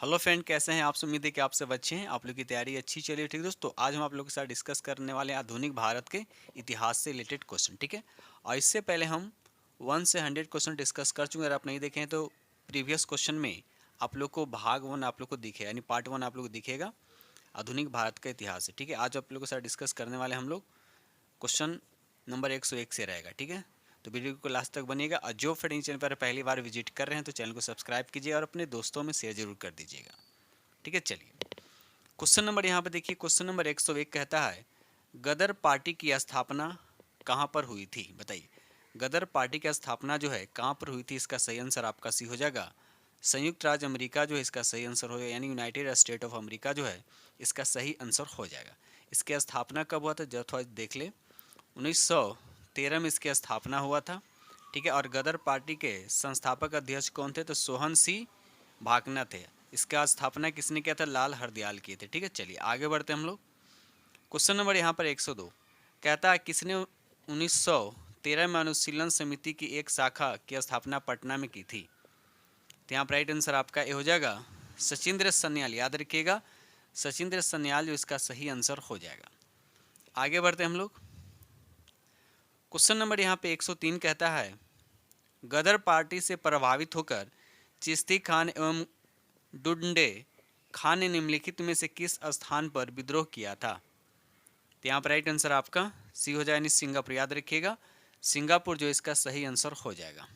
Hello friend, कैसे हैं आप? उम्मीद है कि आप सब अच्छे हैं। आप लोग की तैयारी अच्छी चलिए। ठीक दोस्तों, आज हम आप लोगों के साथ डिस्कस करने वाले हैं आधुनिक भारत के इतिहास से रिलेटेड क्वेश्चन। ठीक है, और इससे पहले हम 1 से 100 क्वेश्चन डिस्कस कर चुके हैं। अगर आप नहीं देखें हैं तो प्रीवियस क्वेश्चन में आप लोग को भाग 1 आप लोग को दिखेगा, यानी पार्ट 1 आप लोग को दिखेगा आधुनिक भारत का इतिहास है। ठीक है, आज आप लोग के साथ डिस्कस करने वाले हम लोग क्वेश्चन नंबर 101 से रहेगा। ठीक है, तो वीडियो को लास्ट तक बनिएगा। और जो फ्रेंड चैनल पर पहली बार विजिट कर रहे हैं तो चैनल को सब्सक्राइब कीजिए और अपने दोस्तों में शेयर जरूर कर दीजिएगा। ठीक है, चलिए क्वेश्चन नंबर यहाँ पे देखिए। क्वेश्चन नंबर 101 कहता है, गदर पार्टी की स्थापना कहाँ पर हुई थी? बताइए, गदर पार्टी की स्थापना जो है कहाँ पर हुई थी? इसका सही आंसर आपका सी हो जाएगा, संयुक्त राज्य अमेरिका जो है इसका सही आंसर हो जाएगा, यानी यूनाइटेड स्टेट ऑफ अमेरिका जो है इसका सही आंसर हो जाएगा। इसकी स्थापना कब हुआ था? जब थोड़ा देख ले, 1913 में इसकी स्थापना हुआ था। ठीक है, और गदर पार्टी के संस्थापक अध्यक्ष कौन थे? तो सोहन सी भाकना थे। इसका स्थापना किसने किया था? लाल हरदयाल किए थे। ठीक है, चलिए आगे बढ़ते हैं हम लोग। क्वेश्चन नंबर यहाँ पर 102 कहता है, किसने 1913 में अनुशीलन समिति की एक शाखा की स्थापना पटना में की थी? तो यहाँ पर राइट आंसर आपका ये हो जाएगा सचिंद्र सन्याल। याद रखिएगा, सचिंद्र सन्याल जो इसका सही आंसर हो जाएगा। आगे बढ़ते हैं हम लोग। क्वेश्चन नंबर यहाँ पे 103 कहता है, गदर पार्टी से प्रभावित होकर चिश्ती खान एवं डुंडे खान ने निम्नलिखित में से किस स्थान पर विद्रोह किया था? तो यहाँ पर राइट आंसर आपका सी हो जाएगा, सिंगापुर। याद रखिएगा, सिंगापुर जो इसका सही आंसर हो जाएगा।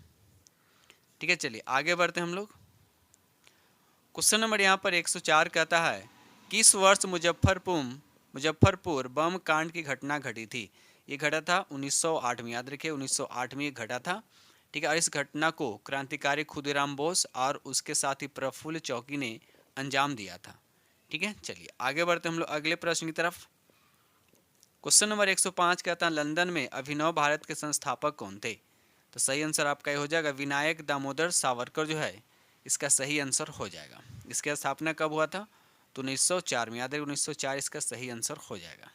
ठीक है, चलिए आगे बढ़ते हैं हम लोग। क्वेश्चन नंबर यहाँ पर 104 कहता है, किस वर्ष मुजफ्फरपुर बम कांड की घटना घटी थी? ये घटा था 1908 में। याद रखिए, 1908 में ये घटा था। ठीक है, और इस घटना को क्रांतिकारी खुदीराम बोस और उसके साथ ही प्रफुल्ल चौकी ने अंजाम दिया था। ठीक है, चलिए आगे बढ़ते हम लोग अगले प्रश्न की तरफ। क्वेश्चन नंबर 105 कहता है, लंदन में अभिनव भारत के संस्थापक कौन थे? तो सही आंसर आपका ये हो जाएगा, विनायक दामोदर सावरकर जो है इसका सही आंसर हो जाएगा। इसकी स्थापना कब हुआ था? तो 1904 में। याद है, 1904 इसका सही आंसर हो जाएगा।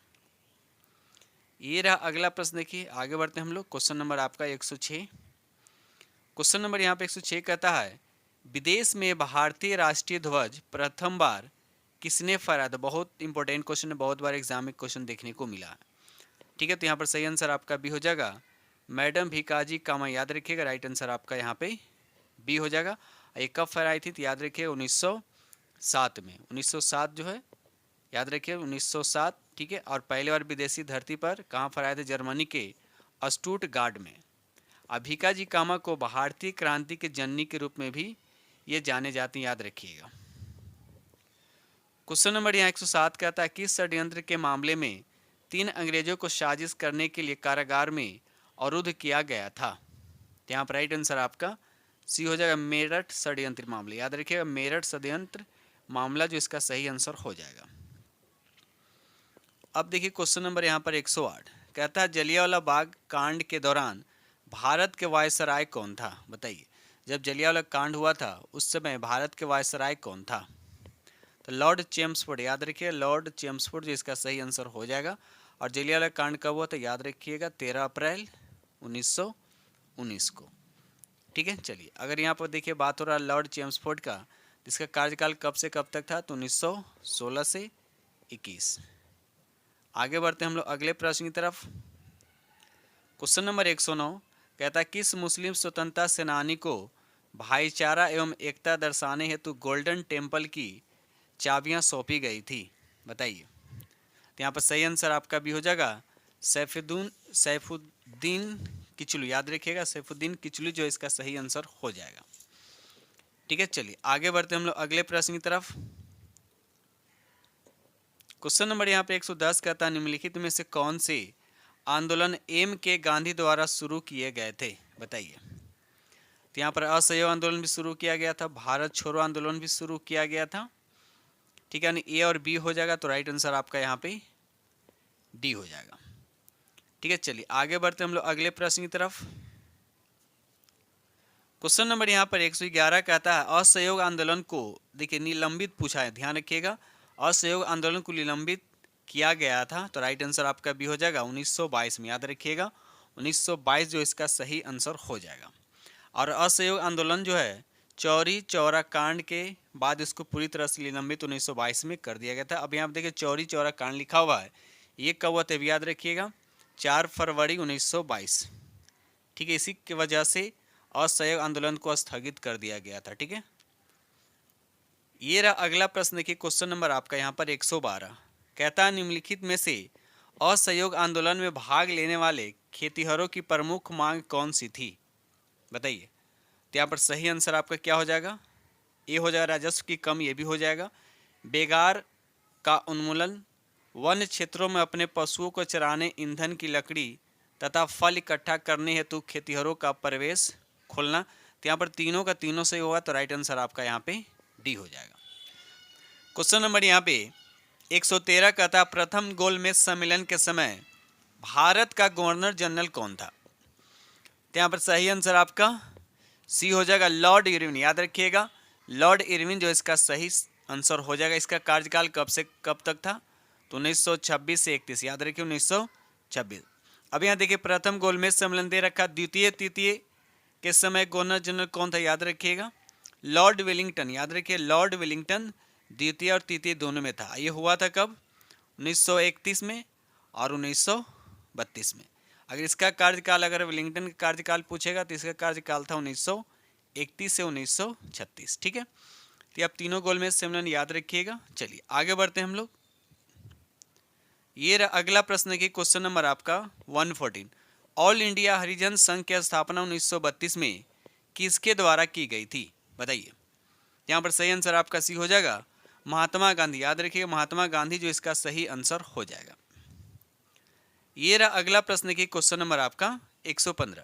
ये रहा अगला प्रश्न। देखिए आगे बढ़ते हैं हम लोग। क्वेश्चन नंबर आपका 106। क्वेश्चन नंबर यहाँ पे 106 कहता है, विदेश में भारतीय राष्ट्रीय ध्वज प्रथम बार किसने फहराया था? बहुत इंपॉर्टेंट क्वेश्चन है, बहुत बार एग्जाम में क्वेश्चन देखने को मिला। ठीक है, तो यहाँ पर सही आंसर आपका बी हो जाएगा, मैडम भीकाजी कामा। याद रखिएगा, राइट आंसर आपका यहाँ पे बी हो जाएगा। ये कब फहराई थी? तो याद रखिए 1907 में। 1907 जो है, याद रखिए 1907। ठीक है, और पहली बार विदेशी धरती पर कहाँ फहराए थे? जर्मनी के स्टुटगार्ट में। अभिका जी कामा को भारतीय क्रांति के जननी के रूप में भी ये जाने जाते हैं। याद रखिएगा। क्वेश्चन नंबर यहाँ 107 कहता है, किस षड्यंत्र के मामले में 3 अंग्रेजों को साजिश करने के लिए कारागार में अवरुद्ध किया गया था? तो यहाँ पर राइट आंसर आपका सी हो जाएगा, मेरठ षड्यंत्र मामले। याद रखिएगा, मेरठ षड्यंत्र मामला जो इसका सही आंसर हो जाएगा। अब देखिए क्वेश्चन नंबर यहाँ पर 108 कहता है, जलियांवाला बाग कांड के दौरान भारत के वायसराय कौन था? बताइए, जब जलियांवाला कांड हुआ था उस समय भारत के वायसराय कौन था? तो लॉर्ड चेम्सफोर्ड। याद रखिए, लॉर्ड चेम्सफोर्ड जो इसका सही आंसर हो जाएगा। और जलियांवाला कांड कब हुआ था? याद रखिएगा 13 अप्रैल 1919 को। ठीक है, चलिए अगर यहाँ पर देखिए बात हो रहा है लॉर्ड चेम्सफोर्ड का, इसका कार्यकाल कब से कब तक था? तो 1916 से 21। आगे बढ़ते हैं हम लोग अगले प्रश्न की तरफ। क्वेश्चन नंबर 109 कहता है, किस मुस्लिम स्वतंत्रता सेनानी को भाईचारा एवं एकता दर्शाने हेतु गोल्डन टेम्पल की चाबियां सौंपी गई थी? बताइए। तो यहाँ पर सही आंसर आपका भी हो जाएगा, सैफुद्दीन किचलू। याद रखिएगा, सैफुद्दीन किचलू जो इसका सही आंसर हो जाएगा। ठीक है, चलिए आगे बढ़ते हम लोग अगले प्रश्न की तरफ। क्वेश्चन नंबर यहाँ पे 110 कहता है, निम्नलिखित में से कौन से आंदोलन एम के गांधी द्वारा शुरू किए गए थे? बताइए। तो यहाँ पर असहयोग आंदोलन भी शुरू किया गया था, भारत छोड़ो आंदोलन भी शुरू किया गया था। ठीक है, यानी ए और बी हो जाएगा, तो राइट आंसर आपका यहाँ पे डी हो जाएगा। ठीक है, चलिए आगे बढ़ते हम लोग अगले प्रश्न की तरफ। क्वेश्चन नंबर यहाँ पर 111 कहता है, असहयोग आंदोलन को देखिए निलंबित पूछा है, ध्यान रखिएगा, असहयोग आंदोलन को निलंबित किया गया था। तो राइट आंसर आपका भी हो जाएगा 1922 में। याद रखिएगा 1922 जो इसका सही आंसर हो जाएगा। और असहयोग आंदोलन जो है चौरी चौरा कांड के बाद इसको पूरी तरह से निलंबित 1922 में कर दिया गया था। अब यहाँ पे देखिए चौरी चौरा कांड लिखा हुआ है, ये कब हुआ था याद रखिएगा, 4 फरवरी 1922। ठीक है, इसी की वजह से असहयोग आंदोलन को स्थगित कर दिया गया था। ठीक है, ये रहा अगला प्रश्न। देखिए क्वेश्चन नंबर आपका यहाँ पर 112 कहता है निम्नलिखित में से असहयोग आंदोलन में भाग लेने वाले खेतिहरों की प्रमुख मांग कौन सी थी, बताइए। तो यहाँ पर सही आंसर आपका क्या हो जाएगा, ए हो जाएगा राजस्व की कम, ये भी हो जाएगा। बेगार का उन्मूलन, वन क्षेत्रों में अपने पशुओं को चराने ईंधन की लकड़ी तथा फल इकट्ठा करने हेतु खेतिहरों का प्रवेश खोलना। तो यहाँ पर तीनों का तीनों सही होगा, तो राइट आंसर आपका यहाँ पे डी हो जाएगा। क्वेश्चन नंबर यहाँ पे 113 का था प्रथम गोलमेज सम्मेलन के समय भारत का गवर्नर जनरल कौन था। तो यहाँ पर सही आंसर आपका सी हो जाएगा, लॉर्ड इरविन। याद रखिएगा लॉर्ड इरविन जो इसका सही आंसर हो जाएगा। इसका कार्यकाल कब से कब तक था, तो 1926 से 31, याद रखिए 1926। अब यहाँ देखिए प्रथम गोलमेज सम्मेलन दे रखा, द्वितीय तृतीय के समय गवर्नर जनरल कौन था, याद रखिएगा लॉर्ड वेलिंगटन। याद रखिए लॉर्ड वेलिंगटन द्वितीय और तृतीय दोनों में था। ये हुआ था कब, 1931 में और 1932 में। अगर इसका कार्यकाल, अगर वेलिंगटन का कार्यकाल पूछेगा तो इसका कार्यकाल था 1931 से 1936। ठीक है, तो आप तीनों गोलमेज सम्मेलन याद रखिएगा। चलिए आगे बढ़ते हैं हम लोग। ये अगला प्रश्न की क्वेश्चन नंबर आपका 114 ऑल इंडिया हरिजन संघ की स्थापना 1932 में किसके द्वारा की गई थी, बताइए। यहाँ पर सही आंसर आपका सी हो जाएगा, महात्मा गांधी। याद रखिएगा महात्मा गांधी जो इसका सही आंसर हो जाएगा। ये रहा अगला प्रश्न की क्वेश्चन नंबर आपका 115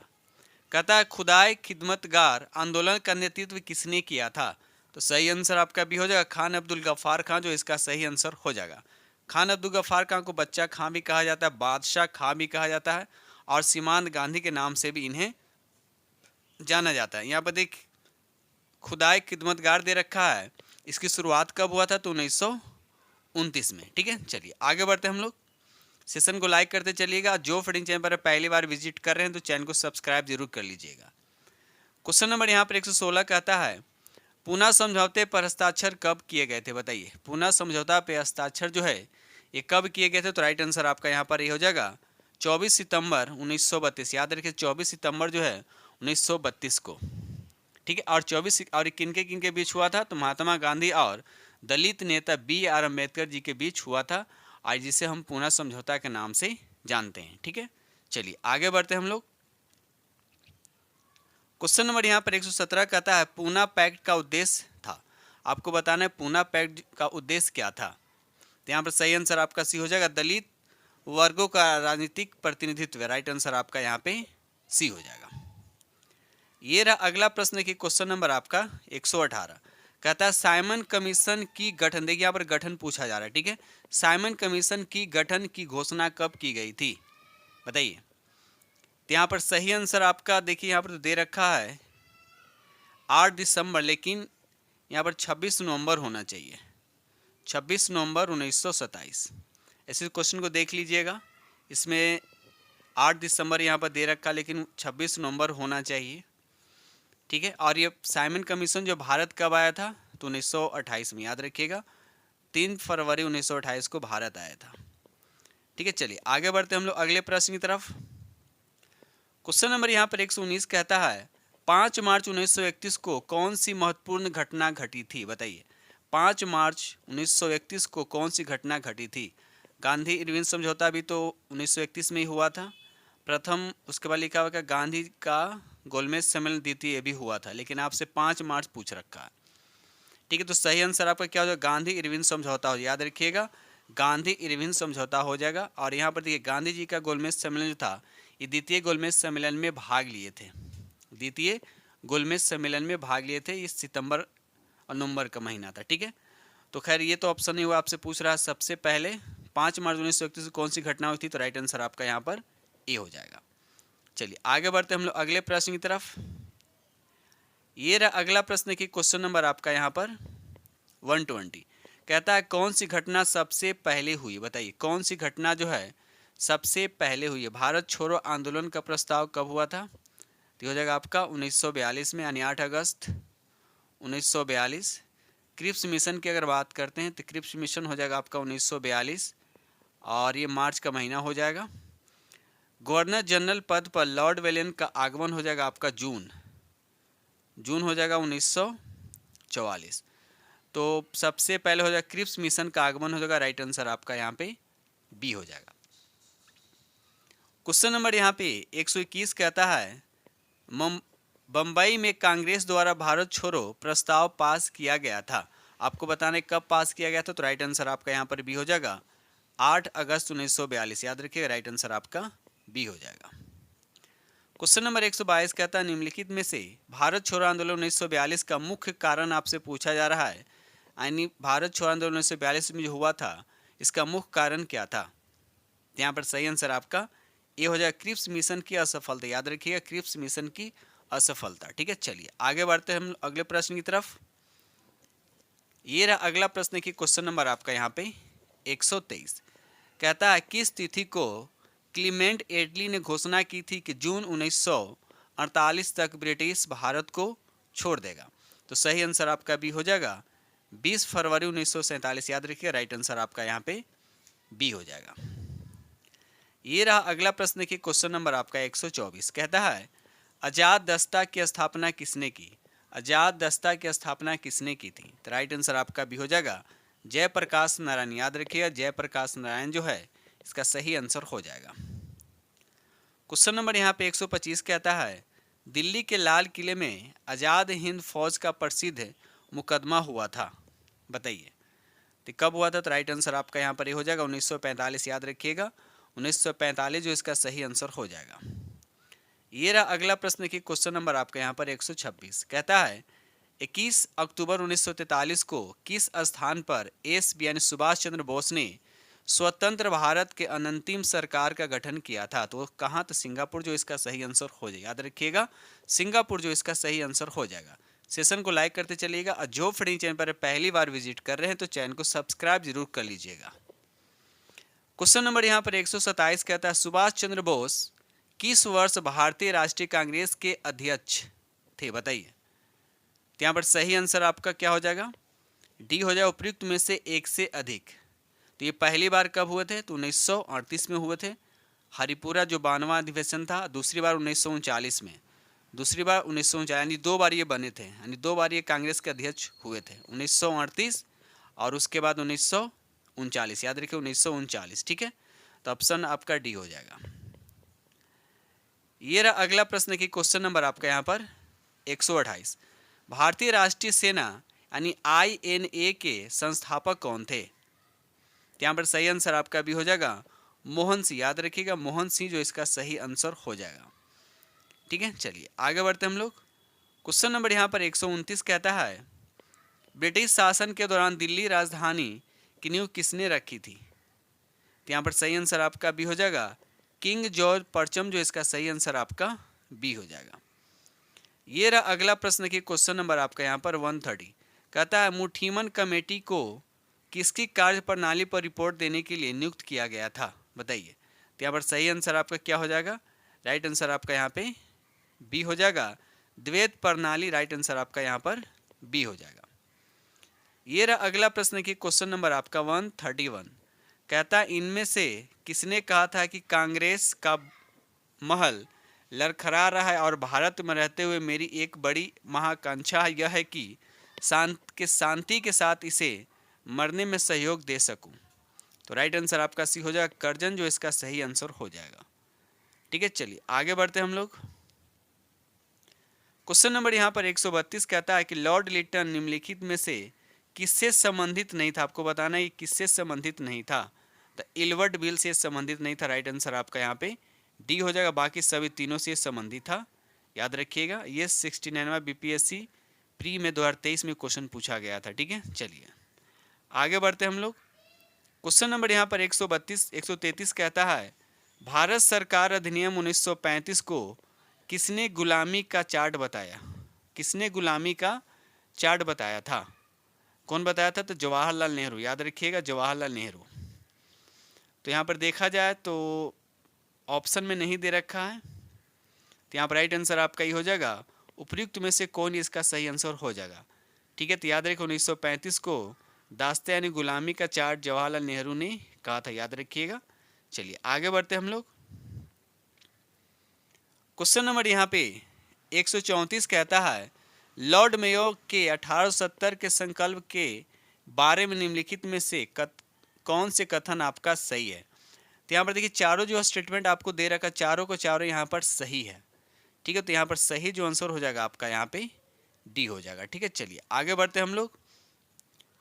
कहता है खुदाई खिदमतगार आंदोलन का नेतृत्व किसने किया था। तो सही आंसर आपका भी हो जाएगा खान अब्दुल गफ्फार खां, जो इसका सही आंसर हो जाएगा। खान अब्दुल गफ्फार खां को बच्चा खां भी कहा जाता है, बादशाह खां भी कहा जाता है, और सीमांत गांधी के नाम से भी इन्हें जाना जाता है। यहाँ पर देख खुदाई खिदमतगार दे रखा है, इसकी शुरुआत कब हुआ था, तो 1929 में। ठीक है, चलिए आगे बढ़ते हैं हम लोग। सेशन को लाइक करते चलिएगा। जो फ्रेंड चैनल पर पहली बार विजिट कर रहे हैं तो चैनल को सब्सक्राइब जरूर कर लीजिएगा। क्वेश्चन नंबर यहाँ पर 116 कहता है पूना समझौते पर हस्ताक्षर कब किए गए थे, बताइए। पूना समझौता पे हस्ताक्षर जो है ये कब किए गए थे, तो राइट आंसर आपका यहाँ पर ये हो जाएगा 24 सितंबर 1932। याद रखिए 24 सितंबर जो है 1932 को। ठीक है, और 24 और किनके बीच हुआ था, तो महात्मा गांधी और दलित नेता BR अम्बेडकर जी के बीच हुआ था, आज जिसे हम पूना समझौता के नाम से जानते हैं। ठीक है, चलिए आगे बढ़ते हैं हम लोग। क्वेश्चन नंबर यहाँ पर 117 कहता है पूना पैक्ट का उद्देश्य था। आपको बताना है पूना पैक्ट का उद्देश्य क्या था। तो यहाँ पर सही आंसर आपका सी हो जाएगा दलित वर्गों का राजनीतिक प्रतिनिधित्व। राइट आंसर आपका यहाँ पे सी हो जाएगा। ये रहा अगला प्रश्न की क्वेश्चन नंबर आपका 118 कहता है साइमन कमीशन की गठन, देखिए यहाँ पर गठन पूछा जा रहा है। ठीक है, साइमन कमीशन की गठन की घोषणा कब की गई थी, बताइए। तो यहाँ पर सही आंसर आपका देखिए यहाँ पर तो दे रखा है 8 दिसंबर, लेकिन यहाँ पर 26 नवंबर होना चाहिए, 26 नवंबर 1927। ऐसे क्वेश्चन को देख लीजिएगा, इसमें 8 दिसंबर यहाँ पर दे रखा, लेकिन 26 नवंबर होना चाहिए। ठीक है, और ये साइमन कमीशन जो भारत कब आया था, तो 1928 में। याद रखिएगा 3 फरवरी 1928 को भारत आया था। ठीक है, चलिए आगे बढ़ते हम लोग अगले प्रश्न की तरफ। क्वेश्चन नंबर यहाँ पर 119 कहता है 5 मार्च 1931 को कौन सी महत्वपूर्ण घटना घटी थी, बताइए। 5 मार्च 1931 को कौन सी घटना घटी थी। गांधी इरविन समझौता भी तो 1931 में ही हुआ था प्रथम, उसके बाद लिखा हुआ कि गांधी का गोलमेज सम्मेलन द्वितीय भी हुआ था, लेकिन आपसे 5 मार्च पूछ रखा है। ठीक है, तो सही आंसर आपका क्या हो जाएगा, गांधी इरविन समझौता हो। याद रखिएगा गांधी इरविन समझौता हो जाएगा। और यहाँ पर देखिए गांधी जी का गोलमेज सम्मेलन जो था ये द्वितीय गोलमेज सम्मेलन में भाग लिए थे, द्वितीय गोलमेज सम्मेलन में भाग लिए थे। ये सितंबर और नवंबर का महीना था। ठीक है, तो खैर ये तो ऑप्शन नहीं हुआ, आपसे पूछ रहा है सबसे पहले 5 मार्च 1931 को कौन सी घटना हुई थी, तो राइट आंसर आपका यहाँ पर ए हो जाएगा। चलिए आगे बढ़ते हम लोग अगले प्रश्न की तरफ। ये रहा अगला प्रश्न की क्वेश्चन नंबर आपका यहाँ पर 120 कहता है कौन सी घटना सबसे पहले हुई, बताइए। कौन सी घटना जो है सबसे पहले हुई है। भारत छोड़ो आंदोलन का प्रस्ताव कब हुआ था, तो हो जाएगा आपका 1942 में, यानी 8 अगस्त 1942। क्रिप्स मिशन की अगर बात करते हैं तो क्रिप्स मिशन हो जाएगा आपका 1942 और ये मार्च का महीना हो जाएगा। गवर्नर जनरल पद पर लॉर्ड वेलियन का आगमन हो जाएगा आपका जून हो जाएगा 1944। तो सबसे पहले हो जाएगा क्रिप्स मिशन का आगमन हो जाएगा, राइट आंसर आपका यहाँ पे बी हो जाएगा। क्वेश्चन नंबर यहाँ पे 121 कहता है बम्बई में कांग्रेस द्वारा भारत छोड़ो प्रस्ताव पास किया गया था। आपको बताना है कब पास किया गया था, तो राइट आंसर आपका यहाँ पर बी हो जाएगा 8 अगस्त 1942। याद रखिएगा, राइट आंसर आपका बी हो जाएगा। क्वेश्चन नंबर 122 कहता है निम्नलिखित में से भारत छोड़ो आंदोलन 1942 का मुख्य कारण आपसे पूछा जा रहा है, यानी भारत छोड़ो आंदोलन 1942 में जो हुआ था इसका मुख्य कारण क्या था। यहाँ पर सही आंसर आपका ये हो जाएगा क्रिप्स मिशन की असफलता। याद रखिएगा, क्रिप्स मिशन की असफलता। ठीक है, चलिए आगे बढ़ते हैं हम अगले प्रश्न की तरफ। ये रहा अगला प्रश्न की क्वेश्चन नंबर आपका यहाँ पे 123 कहता है किस तिथि को क्लीमेंट एटली ने घोषणा की थी कि जून 1948 तक ब्रिटिश भारत को छोड़ देगा। तो सही आंसर आपका बी हो जाएगा 20 फरवरी 1947। याद रखिए, राइट आंसर आपका यहाँ पे बी हो जाएगा। ये रहा अगला प्रश्न की क्वेश्चन नंबर आपका 124 कहता है आजाद दस्ता की स्थापना किसने की। आजाद दस्ता की स्थापना किसने की थी, तो राइट आंसर आपका भी हो जाएगा जयप्रकाश नारायण। याद रखिएगा, जयप्रकाश नारायण जो है इसका सही आंसर हो जाएगा। क्वेश्चन नंबर यहाँ पे 125 कहता है दिल्ली के लाल किले में आजाद हिंद फौज का प्रसिद्ध मुकदमा हुआ था, बताइए तो कब हुआ था, तो राइट आंसर आपका यहाँ पर ये हो जाएगा 1945। याद रखिएगा 1945 जो इसका सही आंसर हो जाएगा। ये रहा अगला प्रश्न की क्वेश्चन नंबर आपका यहाँ पर 126 कहता है 21 अक्टूबर 1943 को किस स्थान पर यानी सुभाष चंद्र बोस ने स्वतंत्र भारत के अनंतिम सरकार का गठन किया था। तो कहाँ, तो सिंगापुर जो इसका सही आंसर हो जाएगा। याद रखिएगा, सिंगापुर जो इसका सही आंसर हो जाएगा। सेशन को लाइक करते चलिएगा और जो फ्रेंड चैनल पर पहली बार विजिट कर रहे हैं तो चैनल को सब्सक्राइब जरूर कर लीजिएगा। क्वेश्चन नंबर यहाँ पर 127 कहता है सुभाष चंद्र बोस किस वर्ष भारतीय राष्ट्रीय कांग्रेस के अध्यक्ष थे, बताइए। तो यहाँ पर सही आंसर आपका क्या हो जाएगा, डी हो जाएगा उपयुक्त में से एक से अधिक। तो ये पहली बार कब हुए थे, तो 1938 में हुए थे। हरिपुरा जो 92वां अधिवेशन था, दूसरी बार 1939 में, दूसरी बार 1939, यानी 2 बार ये बने थे, यानी 2 बार ये कांग्रेस के अध्यक्ष हुए थे, 1938 और उसके बाद 1939। याद रखिए 1939। ठीक है, तो ऑप्शन आपका डी हो जाएगा। ये रहा अगला प्रश्न की क्वेश्चन नंबर आपका यहाँ पर 128 भारतीय राष्ट्रीय सेना यानी INA के संस्थापक कौन थे। यहाँ पर सही आंसर आपका भी हो जाएगा मोहन सिंह। याद रखिएगा, मोहन सिंह जो इसका सही आंसर हो जाएगा। ठीक है, चलिए आगे बढ़ते हम लोग। क्वेश्चन नंबर यहाँ पर 129 कहता है ब्रिटिश शासन के दौरान दिल्ली राजधानी की नींव किसने रखी थी। तो यहाँ पर सही आंसर आपका भी हो जाएगा किंग जॉर्ज परचम जो इसका सही आंसर आपका बी हो जाएगा। ये रहा अगला प्रश्न की क्वेश्चन नंबर आपका यहाँ पर 130 कहता है मुठीमन कमेटी को किसकी कार्य प्रणाली पर रिपोर्ट देने के लिए नियुक्त किया गया था, बताइए। तो यहाँ पर सही आंसर आपका क्या हो जाएगा, राइट आंसर आपका यहाँ पे बी हो जाएगा द्वैत प्रणाली। राइट आंसर आपका यहाँ पर बी हो जाएगा। ये रहा अगला प्रश्न की क्वेश्चन नंबर आपका 131 कहता है इनमें से किसने कहा था कि कांग्रेस का महल लड़खड़ा रहा है और भारत में रहते हुए मेरी एक बड़ी महाकांक्षा यह है कि शांति के साथ इसे मरने में सहयोग दे सकूं। तो राइट आंसर आपका सी हो जाएगा कर्जन जो इसका सही आंसर हो जाएगा। ठीक है, चलिए आगे बढ़ते हैं हम लोग। क्वेश्चन नंबर यहाँ पर 132 कहता है कि लॉर्ड लिटन निम्नलिखित में से किससे संबंधित नहीं था। आपको बताना है किससे संबंधित नहीं था, तो इल्वर्ट बिल से संबंधित नहीं था। राइट आंसर आपका यहाँ पे डी हो जाएगा, बाकी सभी तीनों से संबंधित था। याद रखिएगा, ये 69वां BPSC प्री में 2023 में क्वेश्चन पूछा गया था। ठीक है, चलिए आगे बढ़ते हम लोग। क्वेश्चन नंबर यहाँ पर 133 कहता है भारत सरकार अधिनियम 1935 को किसने गुलामी का चार्ट बताया। किसने गुलामी का चार्ट बताया था, कौन बताया था, तो जवाहरलाल नेहरू। याद रखिएगा, जवाहरलाल नेहरू। तो यहाँ पर देखा जाए तो ऑप्शन में नहीं दे रखा है, तो यहाँ पर राइट आंसर आपका ही हो जाएगा उपयुक्त में से कौन इसका सही आंसर हो जाएगा। ठीक है। तो याद रखिए 1935 को दास्ते यानी गुलामी का चार्ट जवाहरलाल नेहरू ने कहा था, याद रखिएगा। चलिए आगे बढ़ते हम लोग। क्वेश्चन नंबर यहाँ पे 134 कहता है लॉर्ड मेयो के 1870 के संकल्प के बारे में निम्नलिखित में से कौन से कथन आपका सही है। तो यहाँ पर देखिए चारों जो स्टेटमेंट आपको दे रखा, चारों को चारों यहाँ पर सही है। ठीक है, तो यहाँ पर सही जो आंसर हो जाएगा आपका यहाँ पे डी हो जाएगा। ठीक है, चलिए आगे बढ़ते हम लोग।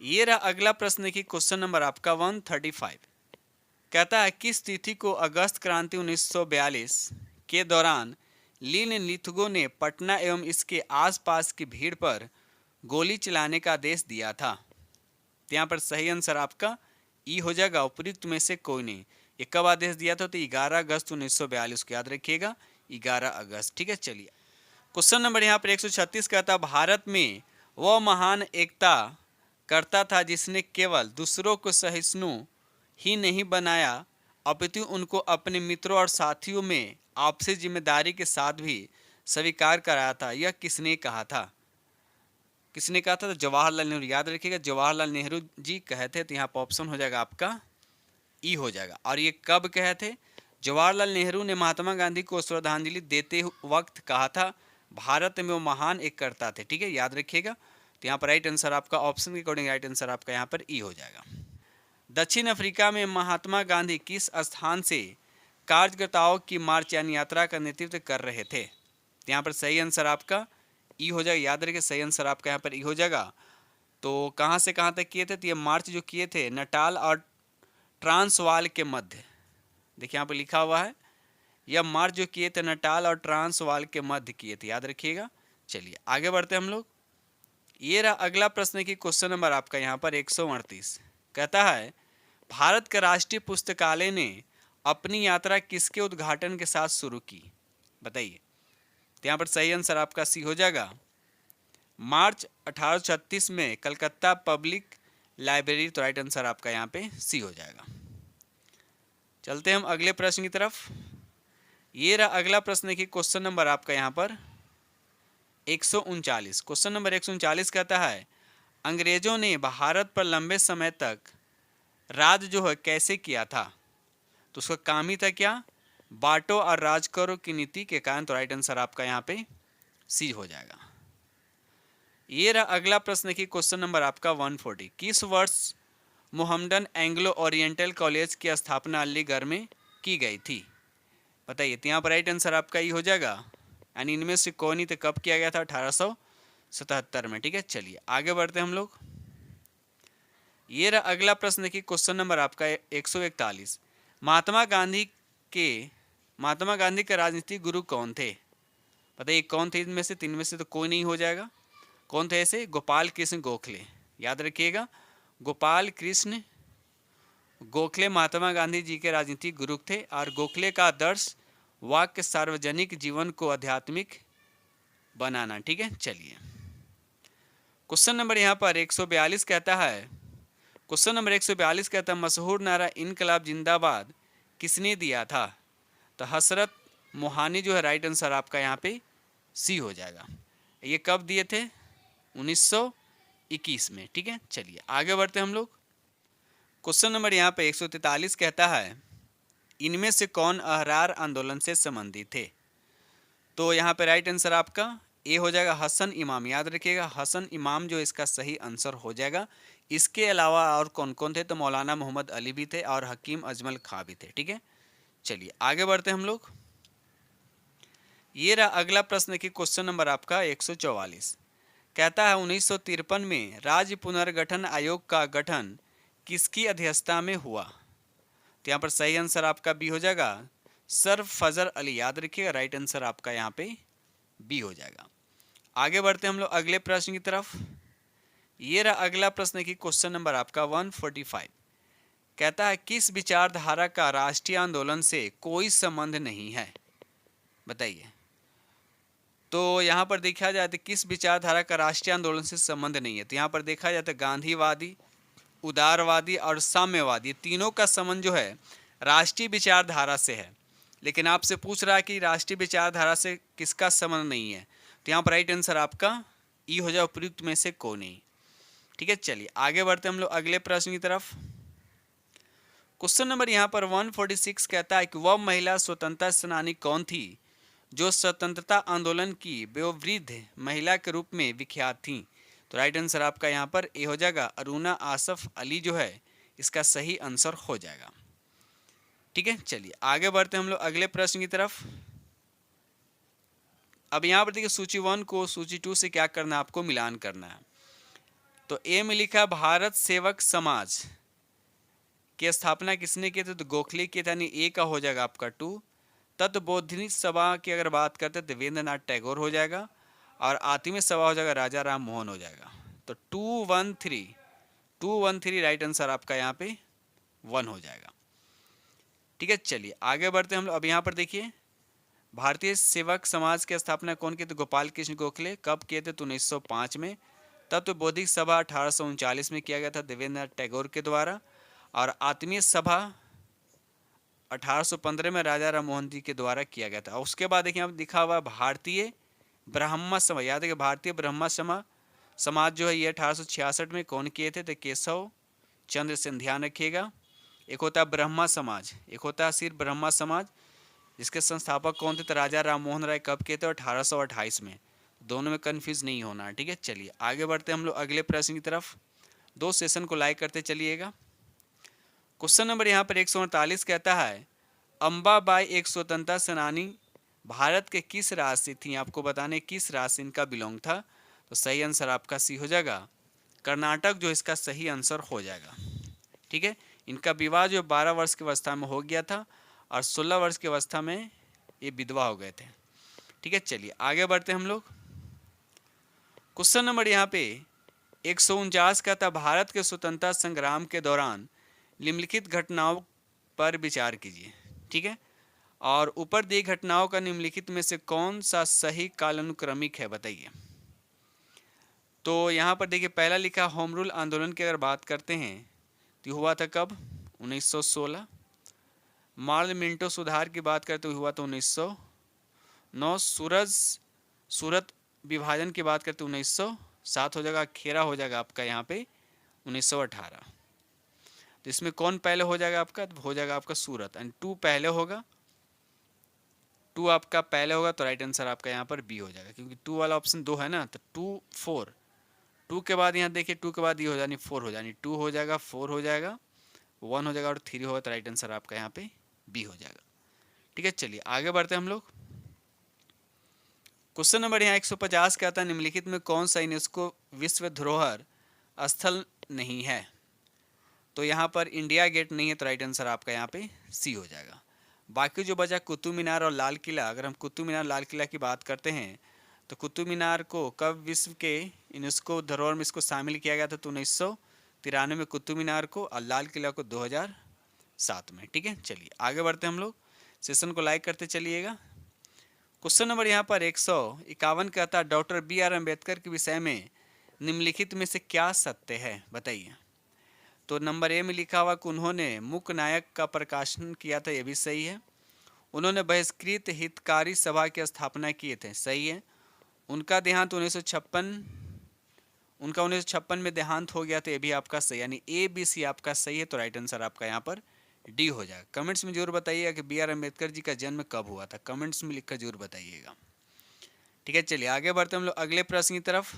ये रहा अगला प्रश्न की क्वेश्चन नंबर आपका 135 कहता है किस तिथि को अगस्त क्रांति 1942 के दौरान लीन लिथगो ने पटना एवं इसके आसपास की भीड़ पर गोली चलाने का आदेश दिया था। तो यहाँ पर सही आंसर आपका ई हो जाएगा, उपयुक्त में से कोई नहीं। ये कब आदेश दिया था? तो 11 अगस्त 1942 को, याद रखिएगा 11 अगस्त। ठीक है, चलिए क्वेश्चन नंबर यहाँ पर 136 कहता भारत में वह महान एकता करता था जिसने केवल दूसरों को सहिष्णु ही नहीं बनाया अपितु उनको अपने मित्रों और साथियों में आपसी जिम्मेदारी के साथ भी स्वीकार कराया था। यह किसने कहा था? किसने कहा था? तो जवाहरलाल नेहरू, याद रखिएगा जवाहरलाल नेहरू जी कहे थे। तो यहाँ पर ऑप्शन हो जाएगा आपका ई हो जाएगा। और ये कब कहे थे? जवाहरलाल नेहरू ने महात्मा गांधी को श्रद्धांजलि देते वक्त कहा था भारत में वो महान एक करता थे। ठीक है, याद रखिएगा। तो यहाँ पर राइट आंसर आपका ऑप्शन के अकॉर्डिंग राइट आंसर आपका यहाँ पर ई हो जाएगा। दक्षिण अफ्रीका में महात्मा गांधी किस स्थान से कार्यकर्ताओं की मार्च यानी यात्रा का नेतृत्व कर रहे थे? तो यहाँ पर सही आंसर आपका ई हो जाएगा। याद रखिए सही आंसर आपका यहाँ पर ई हो जाएगा। तो कहाँ से कहाँ तक किए थे? तो ये मार्च जो किए थे नटाल और ट्रांसवाल के मध्य, देखिए यहाँ पर लिखा हुआ है, यह मार्च जो किए थे नटाल और ट्रांसवाल के मध्य किए थे, याद रखिएगा। चलिए आगे बढ़ते हम लोग। ये रहा अगला प्रश्न की क्वेश्चन नंबर आपका यहाँ पर 138 कहता है भारत का राष्ट्रीय पुस्तकालय ने अपनी यात्रा किसके उद्घाटन के साथ शुरू की? बताइए। तो यहाँ पर सही आंसर आपका सी हो जाएगा। मार्च 1836 में कलकत्ता पब्लिक लाइब्रेरी, तो राइट आंसर आपका यहाँ पे सी हो जाएगा। चलते हम अगले प्रश्न की तरफ। ये रहा अगला प्रश्न की क्वेश्चन नंबर आपका यहाँ पर 139। क्वेश्चन नंबर 139 कहता है अंग्रेजों ने भारत पर लंबे समय तक राज जो है कैसे किया था? तो उसका काम ही था क्या? बांटो और राज करो की नीति के कारण, तो राइट आंसर आपका यहाँ पे सी हो जाएगा। ये रहा अगला प्रश्न की क्वेश्चन नंबर आपका 140 किस वर्ष मोहम्मदन एंग्लो ओरिएंटल कॉलेज की स्थापना अलीगढ़ में की गई थी? बताइए। तो यहाँ पर राइट आंसर आपका ये हो जाएगा, यानी इनमें से कौन ही तो कब किया गया था? 1877 में। ठीक है, चलिए आगे बढ़ते हम लोग। ये रहा अगला प्रश्न की क्वेश्चन नंबर आपका 141 महात्मा गांधी के राजनीतिक गुरु कौन थे? बताइए कौन थे इनमें से? तीन में से तो कोई नहीं हो जाएगा। कौन थे ऐसे? गोपाल कृष्ण गोखले, याद रखिएगा गोपाल कृष्ण गोखले महात्मा गांधी जी के राजनीतिक गुरु थे। और गोखले का आदर्श वाक्य सार्वजनिक जीवन को आध्यात्मिक बनाना। ठीक है, चलिए क्वेश्चन नंबर यहाँ पर 142 कहता है, क्वेश्चन नंबर 142 कहता है मशहूर नारा इनकलाब जिंदाबाद किसने दिया था? तो हसरत मोहानी जो है राइट आंसर आपका यहाँ पे सी हो जाएगा। ये कब दिए थे? 1921 में। ठीक है, चलिए आगे बढ़ते हम लोग। क्वेश्चन नंबर यहाँ पे 143 कहता है इनमें से कौन अहरार आंदोलन से संबंधित थे? तो यहाँ पे राइट आंसर आपका ए हो जाएगा हसन इमाम, याद रखिएगा हसन इमाम जो इसका सही आंसर हो जाएगा। इसके अलावा और कौन कौन थे? तो मौलाना मोहम्मद अली भी थे और हकीम अजमल खां भी थे। ठीक है, चलिए आगे बढ़ते हम लोग। ये रहा अगला प्रश्न की क्वेश्चन नंबर आपका 144 कहता है 1953 में राज्य पुनर्गठन आयोग का गठन किसकी अध्यक्षता में हुआ? तो यहाँ पर सही आंसर आपका बी हो जाएगा सर फजल अली, याद रखिएगा राइट आंसर आपका यहाँ पे बी हो जाएगा। आगे बढ़ते हम लोग अगले प्रश्न की तरफ। ये रहा अगला प्रश्न की क्वेश्चन नंबर आपका 145 कहता है किस विचारधारा का राष्ट्रीय आंदोलन से कोई संबंध नहीं है? बताइए। तो यहाँ पर देखा जाए तो किस विचारधारा का राष्ट्रीय आंदोलन से संबंध नहीं है? तो यहाँ पर देखा जाए तो गांधीवादी, उदारवादी और साम्यवादी तीनों का संबंध जो है राष्ट्रीय विचारधारा से है। लेकिन आपसे पूछ रहा है कि राष्ट्रीय विचारधारा से किसका संबंध नहीं है? तो यहाँ पर राइट आंसर आपका ई हो जाए उपयुक्त में से कोई नहीं। ठीक है, चलिए आगे बढ़ते हम लोग अगले प्रश्न की तरफ। क्वेश्चन नंबर यहाँ पर 146 कहता है कि वह महिला स्वतंत्रता सेनानी कौन थी जो स्वतंत्रता आंदोलन की वयोवृद्ध महिला के रूप में विख्यात थी। तो राइट आंसर आपका यहाँ पर ए हो जाएगा, अरुणा आसफ अली जो है इसका सही आंसर हो जाएगा। ठीक है, चलिए आगे बढ़ते हम लोग अगले प्रश्न की तरफ। अब यहाँ पर देखिए सूची 1 को सूची 2 से क्या करना है, आपको मिलान करना है। तो ए में लिखा भारत सेवक समाज की स्थापना किसने की थी, तो गोखले की था, यानी ए का हो जाएगा आपका 2। तत्वबोधिनी सभा की अगर बात करते हैं देवेंद्रनाथ टैगोर हो जाएगा, और आत्मीय सभा हो जाएगा राजा राम मोहन हो जाएगा। तो 213 राइट आंसर आपका यहाँ पे 1 हो जाएगा। ठीक है, चलिए आगे बढ़ते हम लोग। अब यहाँ पर देखिए भारतीय सेवक समाज की स्थापना कौन की थी, गोपाल कृष्ण गोखले। कब किए थे, तो 1905 में। तत्व बौद्धिक सभा 1839 में किया गया था देवेंद्रनाथ टैगोर के द्वारा, और आत्मीय सभा 1815 में राजा राम मोहन जी के द्वारा किया गया था। उसके बाद देखिए यहाँ लिखा हुआ भारतीय ब्रह्म समाज, याद है कि भारतीय ब्रह्म समाज जो है ये 1866 में कौन किए थे, तो केशव चंद्र सिंधिया रखिएगा। एक होता है ब्रह्मा समाज, एक होता है सिर्फ ब्रह्मा समाज, जिसके संस्थापक कौन थे, तो राजा राम मोहन राय। कब किए थे, 1828 में। दोनों में कंफ्यूज नहीं होना है। ठीक है, चलिए आगे बढ़ते हम लोग अगले प्रश्न की तरफ। 2 सेशन को लाइक करते चलिएगा। क्वेश्चन नंबर यहाँ पर 148 कहता है अंबाबाई एक स्वतंत्रता सेनानी भारत के किस राज्य से थी, आपको बताने किस राज्य से इनका बिलोंग था। तो सही आंसर आपका सी हो जाएगा, कर्नाटक जो इसका सही आंसर हो जाएगा। ठीक है, इनका विवाह जो 12 वर्ष की अवस्था में हो गया था, और 16 वर्ष की अवस्था में ये विधवा हो गए थे। ठीक है, चलिए आगे बढ़ते हम लोग। क्वेश्चन नंबर यहाँ पे 149 का था भारत के स्वतंत्रता संग्राम के दौरान निम्नलिखित घटनाओं पर विचार कीजिए। ठीक है, और ऊपर दी घटनाओं का निम्नलिखित में से कौन सा सही कालानुक्रमिक है, बताइए। तो यहाँ पर देखिए पहला लिखा होम रूल आंदोलन की अगर बात करते हैं तो हुआ था कब, 1916। मार्ल मिंटो सुधार की बात करते हुआ तो 1909। सूरत विभाजन की बात करते 1907 हो जाएगा। खेरा हो जाएगा आपका यहाँ पे 1918। तो इसमें कौन पहले हो जाएगा आपका, तो हो जाएगा आपका सूरत, एंड 2 पहले होगा। 2 आपका पहले होगा, तो राइट आंसर आपका यहाँ पर बी हो जाएगा, क्योंकि 2 वाला ऑप्शन 2 है ना। तो 2 4, 2 के बाद यहाँ देखिए 2 के बाद ये हो जानी 4 हो जानी, 2 हो जाएगा, 4 हो जाएगा, 1 हो जाएगा और 3 होगा। तो राइट आंसर आपका यहाँ पे बी हो जाएगा। ठीक है, चलिए आगे बढ़ते हैं हम लोग। क्वेश्चन नंबर यहाँ 150 का आता है निम्नलिखित में कौन सा यूनेस्को विश्व धरोहर स्थल नहीं है। तो यहाँ पर इंडिया गेट नहीं है, तो राइट आंसर आपका यहाँ पे सी हो जाएगा। बाकी जो बचा कुतुब मीनार और लाल किला, अगर हम कुतुब मीनार लाल किला की बात करते हैं तो कुतुब मीनार को कब विश्व के यूनेस्को धरोहर में इसको शामिल किया गया था, तो 1993 में कुतुब मीनार को, और लाल किला को 2007 में। ठीक है, चलिए आगे बढ़ते हम लोग, सेशन को लाइक करते चलिएगा। क्वेश्चन नंबर यहाँ पर 151 कहता है डॉक्टर BR अम्बेडकर के विषय में निम्नलिखित में से क्या सत्य है, बताइए। तो नंबर ए में लिखा हुआ कि उन्होंने मूक नायक का प्रकाशन किया था, यह भी सही है। उन्होंने बहिष्कृत हितकारी सभा की स्थापना किए थे, सही है। उनका देहांत 1956 में देहांत हो गया था, ये भी आपका सही, यानी ABC आपका सही है। तो राइट आंसर आपका यहाँ पर डी हो जाएगा। कमेंट्स में जरूर बताइएगा कि BR अम्बेडकर जी का जन्म कब हुआ था, कमेंट्स में लिखकर जरूर बताइएगा। ठीक है, चलिए आगे बढ़ते हम लोग अगले प्रश्न की तरफ।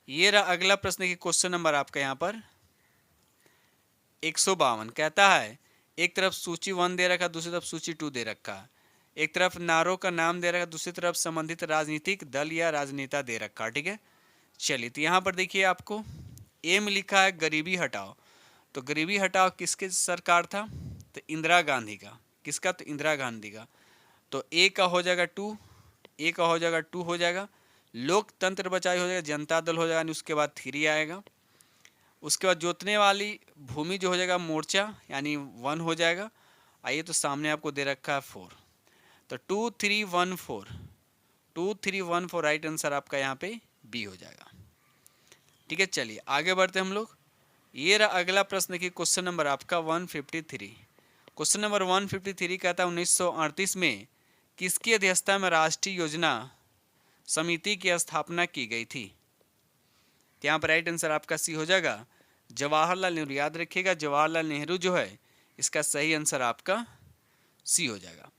ये रहा अगला प्रश्न की क्वेश्चन नंबर आपका यहाँ पर 152 कहता है एक तरफ सूची 1 दे रखा, दूसरी तरफ सूची 2 दे रखा। एक तरफ नारों का नाम दे रखा, दूसरी तरफ संबंधित राजनीतिक दल या राजनेता दे रखा। ठीक है, चलिए तो यहाँ पर देखिए आपको ए में लिखा है गरीबी हटाओ। तो गरीबी हटाओ किसके सरकार था, तो इंदिरा गांधी का। किसका, तो इंदिरा गांधी का। तो ए का हो जाएगा 2, ए का हो जाएगा 2 हो जाएगा। लोकतंत्र बचाई हो जाएगा, जनता दल हो जाएगा, उसके बाद 3 आएगा। उसके बाद जोतने वाली भूमि जो हो जाएगा मोर्चा, यानी 1 हो जाएगा। आइए तो सामने आपको दे रखा है 4, तो 2314 राइट आंसर आपका यहाँ पे बी हो जाएगा। ठीक है, चलिए आगे बढ़ते हम लोग। ये रहा अगला प्रश्न की क्वेश्चन नंबर आपका 153। क्वेश्चन नंबर 153 कहता है 1938 में किसकी अध्यक्षता में राष्ट्रीय योजना समिति की स्थापना की गई थी। तो यहाँ पर राइट आंसर आपका सी हो जाएगा जवाहरलाल नेहरू। याद रखिएगा जवाहरलाल नेहरू जो है इसका सही आंसर आपका सी हो जाएगा।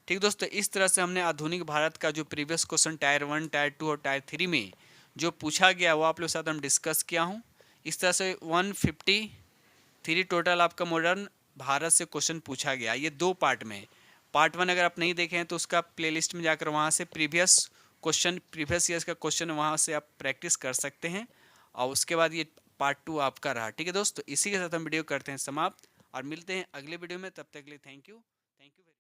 ठीक दोस्तों, इस तरह से हमने आधुनिक भारत का जो प्रीवियस क्वेश्चन टायर 1, टायर 2 और टायर 3 में जो पूछा गया वो आप लोग के साथ हम डिस्कस किया हूँ। इस तरह से 153 टोटल आपका मॉडर्न भारत से क्वेश्चन पूछा गया। ये 2 पार्ट में। पार्ट 1 अगर आप नहीं देखे हैं तो उसका प्लेलिस्ट में जाकर वहाँ से प्रीवियस ईयर्स का क्वेश्चन वहाँ से आप प्रैक्टिस कर सकते हैं। और उसके बाद ये पार्ट 2 आपका रहा। ठीक है दोस्तों, इसी के साथ हम वीडियो करते हैं समाप्त और मिलते हैं अगले वीडियो में। तब तक के लिए थैंक यू।